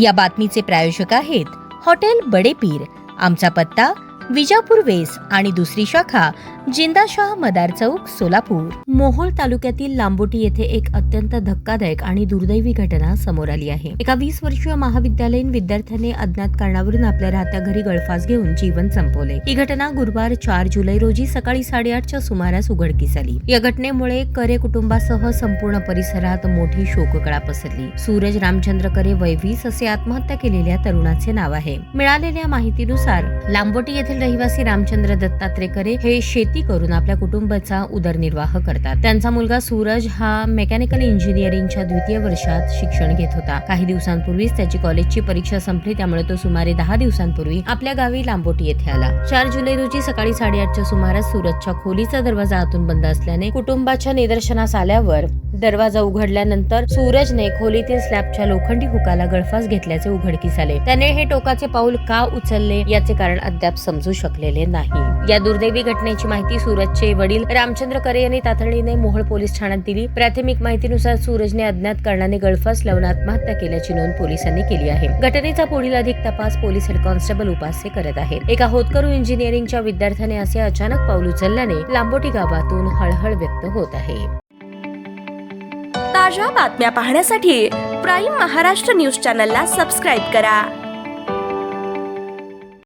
या बातमीचे प्रायोजक आहेत हॉटेल बडे पीर। आमचा पत्ता विजापूर वेस आणि दुसरी शाखा जिंदाशाह मदार चौक सोलापूर। मोहोळ तालुक्यातील लांबोटी येथे एक अत्यंत धक्कादायक आणि दुर्दैवी घटना समोर आली आहे। एका 20 वर्षीय महाविद्यालयीन विद्यार्थ्याने अज्ञात कारणावरून आपल्या राहत्या घरी गळफास घेऊन जीवन संपवले। ही घटना गुरुवार 4 जुलै रोजी सकाळी 8:30च्या सुमारास उघडकीस आली। या घटनेमुळे करे कुटुंबासह संपूर्ण परिसरात मोठी शोककळा पसरली। सूरज रामचंद्र करे वय 20 असे आत्महत्या केलेल्या तरुणाचे नाव आहे। मिळालेल्या माहितीनुसार लांबोटी येथील रहिवासी रामचंद्र दत्तात्रय करे हे शेती करून आपल्या कुटुंबाचा उदरनिर्वाह करतात। त्यांचा मुलगा सूरज हा मेकॅनिकल इंजिनिअरिंगच्या 2य वर्षात शिक्षण घेत होता। काही दिवसांपूर्वीच त्याची कॉलेजची परीक्षा संपली, त्यामुळे तो सुमारे 10 दिवसांपूर्वी आपल्या गावी लांबोटी येथे आला। 4 जुलै रोजी सकाळी 8:30च्या सुमारास सूरजच्या खोलीचा दरवाजा आतून बंद असल्याने कुटुंबाच्या निदर्शनास आल्यावर दरवाजा उघडल्यानंतर सूरजने खोलीतील स्लॅबच्या लोखंडी हुकाला गळफास घेतल्याचे उघडकीस आले। त्याने हे टोकाचे पाऊल का उचलले याचे कारण अद्याप समजू शकलेले नाही। या दुर्दैवी घटनेची माहिती सूरजचे वडील रामचंद्र करे यांनी तातडीने मोहोळ पोलीस ठाण्यात दिली। प्राथमिक माहितीनुसार सूरजने अज्ञात कारणाने गळफास लावून आत्महत्या केल्याची नोंद पोलिसांनी केली आहे। घटनेचा पुढील अधिक तपास पोलीस हेड कॉन्स्टेबल उपासे करत आहेत। एका होतकरू इंजिनिअरिंगच्या विद्यार्थ्याने असे अचानक पाऊल उचलल्याने लांबोटी गावातून हळहळ व्यक्त होत आहे। ताज्या बातम्या पाहण्यासाठी प्राईम महाराष्ट्र न्यूज चॅनलला सबस्क्राईब करा।